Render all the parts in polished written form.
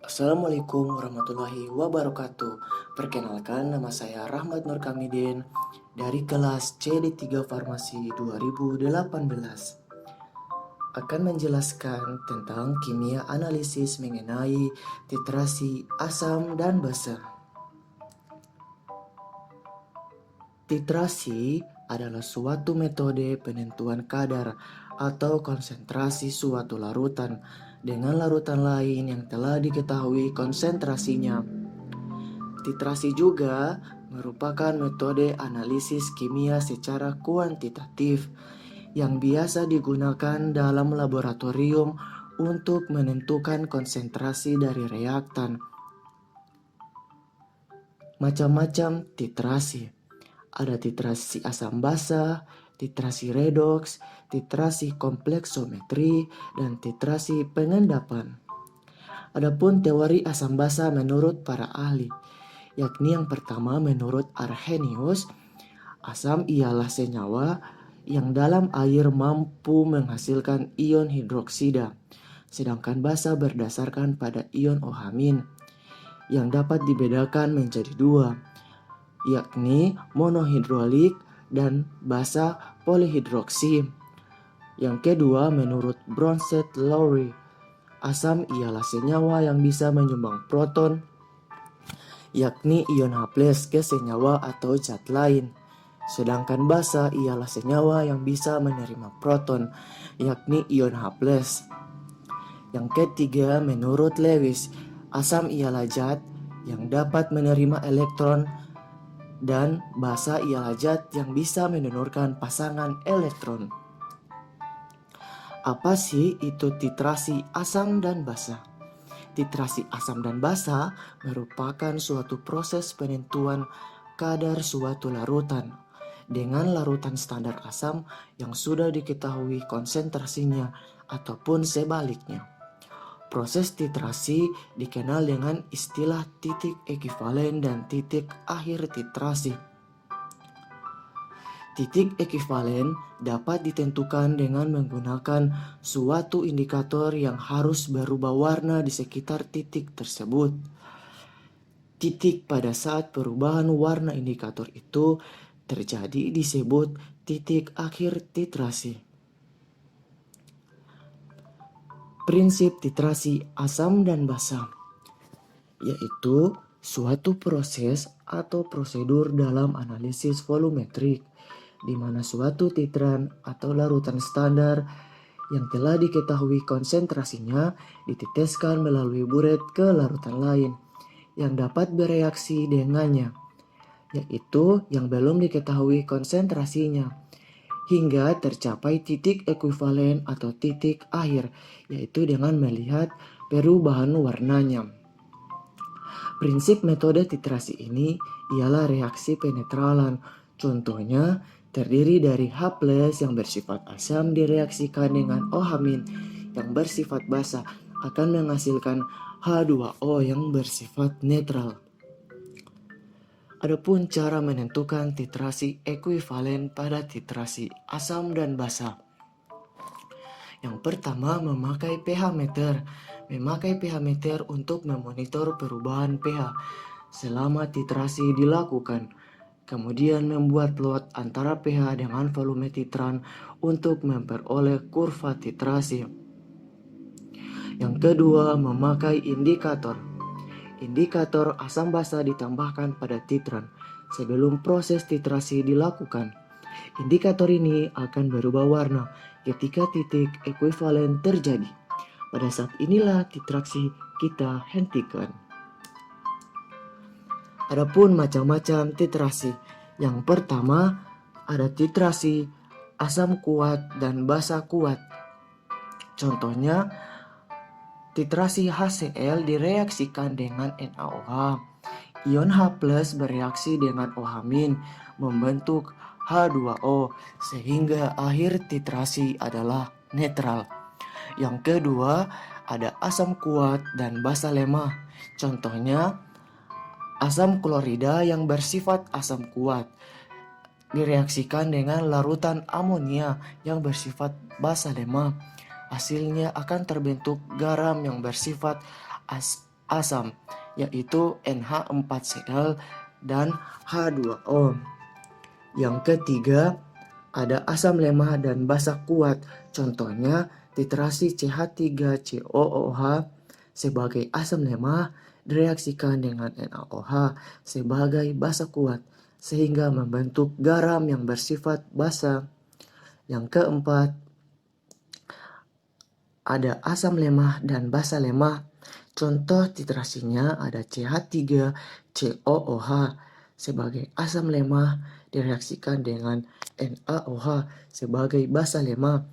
Assalamualaikum warahmatullahi wabarakatuh. Perkenalkan, nama saya Rahmat Nur Kamidin dari kelas CD3 Farmasi 2018. Akan menjelaskan tentang kimia analisis mengenai titrasi asam dan basa. Titrasi adalah suatu metode penentuan kadar atau konsentrasi suatu larutan dengan larutan lain yang telah diketahui konsentrasinya. Titrasi juga merupakan metode analisis kimia secara kuantitatif yang biasa digunakan dalam laboratorium untuk menentukan konsentrasi dari reaktan. Macam-macam titrasi. Ada titrasi asam basa, titrasi redoks, titrasi kompleksometri, dan titrasi pengendapan. Adapun teori asam basa menurut para ahli, yakni yang pertama menurut Arrhenius, asam ialah senyawa yang dalam air mampu menghasilkan ion hidroksida, sedangkan basa berdasarkan pada ion OH- yang dapat dibedakan menjadi dua, yakni monohidrolik dan basa polihidroksi. Yang kedua menurut Bronsted-Lowry, asam ialah senyawa yang bisa menyumbang proton, yakni ion H+ ke senyawa atau zat lain. Sedangkan basa ialah senyawa yang bisa menerima proton, yakni ion H+. Yang ketiga menurut Lewis, asam ialah zat yang dapat menerima elektron dan basa ialah zat yang bisa mendonorkan pasangan elektron. Apa sih itu titrasi asam dan basa? Titrasi asam dan basa merupakan suatu proses penentuan kadar suatu larutan dengan larutan standar asam yang sudah diketahui konsentrasinya ataupun sebaliknya. Proses titrasi dikenal dengan istilah titik ekivalen dan titik akhir titrasi. Titik ekivalen dapat ditentukan dengan menggunakan suatu indikator yang harus berubah warna di sekitar titik tersebut. Titik pada saat perubahan warna indikator itu terjadi disebut titik akhir titrasi. Prinsip titrasi asam dan basa, yaitu suatu proses atau prosedur dalam analisis volumetrik di mana suatu titran atau larutan standar yang telah diketahui konsentrasinya diteteskan melalui buret ke larutan lain yang dapat bereaksi dengannya, yaitu yang belum diketahui konsentrasinya, hingga tercapai titik ekivalen atau titik akhir, yaitu dengan melihat perubahan warnanya. Prinsip metode titrasi ini ialah reaksi penetralan. Contohnya, terdiri dari H+ yang bersifat asam direaksikan dengan OH- yang bersifat basa akan menghasilkan H2O yang bersifat netral. Adapun cara menentukan titrasi ekuivalen pada titrasi asam dan basa. Yang pertama memakai pH meter. Memakai pH meter untuk memonitor perubahan pH selama titrasi dilakukan. Kemudian membuat plot antara pH dengan volume titran untuk memperoleh kurva titrasi. Yang kedua memakai indikator. Indikator asam basa ditambahkan pada titran sebelum proses titrasi dilakukan. Indikator ini akan berubah warna ketika titik ekuivalen terjadi. Pada saat inilah titrasi kita hentikan. Adapun macam-macam titrasi. Yang pertama ada titrasi asam kuat dan basa kuat. Contohnya titrasi HCl direaksikan dengan NaOH. Ion H+ bereaksi dengan OH- membentuk H2O sehingga akhir titrasi adalah netral. Yang kedua ada asam kuat dan basa lemah. Contohnya asam klorida yang bersifat asam kuat direaksikan dengan larutan amonia yang bersifat basa lemah. Hasilnya akan terbentuk garam yang bersifat asam, yaitu NH4Cl dan H2O. Yang ketiga, ada asam lemah dan basa kuat. Contohnya titrasi CH3COOH sebagai asam lemah direaksikan dengan NaOH sebagai basa kuat sehingga membentuk garam yang bersifat basa. Yang keempat, ada asam lemah dan basa lemah. Contoh titrasinya ada CH3COOH sebagai asam lemah direaksikan dengan NaOH sebagai basa lemah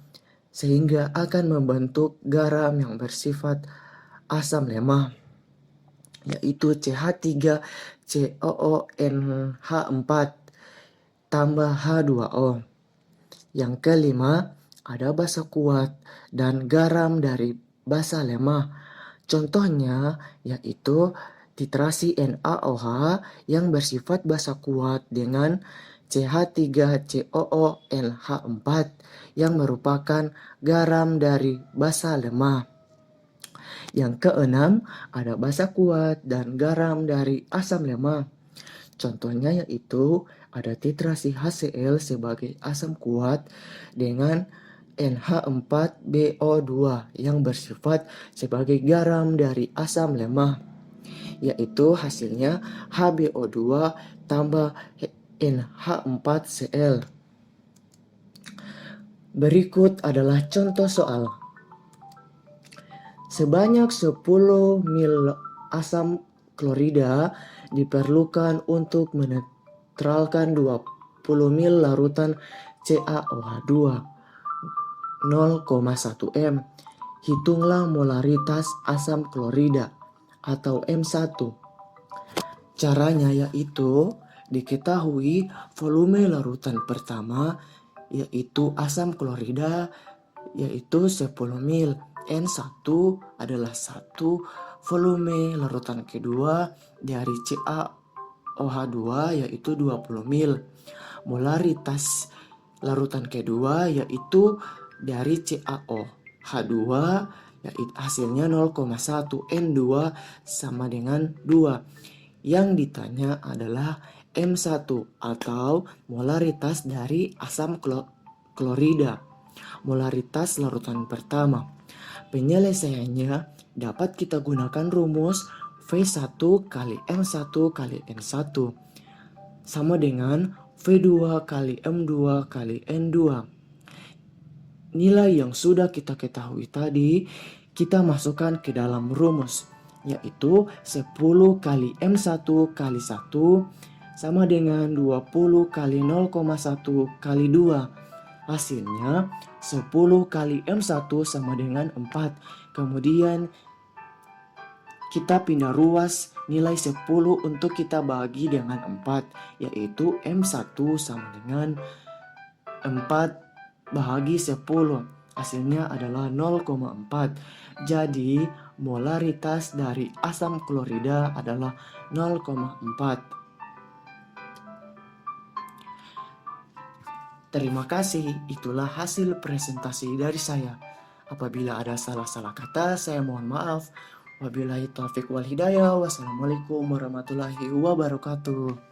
sehingga akan membentuk garam yang bersifat asam lemah, yaitu CH3COONH4 tambah H2O. Yang kelima, ada basa kuat dan garam dari basa lemah. Contohnya yaitu titrasi NaOH yang bersifat basa kuat dengan CH3COONH4 yang merupakan garam dari basa lemah. Yang keenam, ada basa kuat dan garam dari asam lemah. Contohnya yaitu ada titrasi HCl sebagai asam kuat dengan NH4BO2 yang bersifat sebagai garam dari asam lemah, yaitu hasilnya HBO2 tambah NH4Cl. Berikut adalah contoh soal. Sebanyak 10 mil asam klorida diperlukan untuk menetralkan 20 mil larutan CaOH2 0,1 m. Hitunglah molaritas asam klorida atau M1. Caranya yaitu diketahui volume larutan pertama yaitu asam klorida yaitu 10 mil. N1 adalah 1 volume larutan kedua dari CaOH2 yaitu 20 mil. Molaritas larutan kedua yaitu dari CaOH2 yaitu hasilnya 0,1, N2 sama dengan 2. Yang ditanya adalah M1 atau molaritas dari asam klorida. Molaritas larutan pertama. Penyelesaiannya dapat kita gunakan rumus V1 kali M1 kali N1 sama dengan V2 kali M2 kali N2. Nilai yang sudah kita ketahui tadi kita masukkan ke dalam rumus, yaitu 10 kali M1 kali 1 sama dengan 20 kali 0,1 kali 2. Hasilnya 10 kali M1 sama dengan 4. Kemudian kita pindah ruas nilai 10 untuk kita bagi dengan 4, yaitu M1 sama dengan 4 bahagi 10. Hasilnya adalah 0,4. Jadi molaritas dari asam klorida adalah 0,4. Terima kasih, itulah hasil presentasi dari saya. Apabila ada salah-salah kata, saya mohon maaf. Wabillahi taufiq wal hidayah. Wassalamualaikum warahmatullahi wabarakatuh.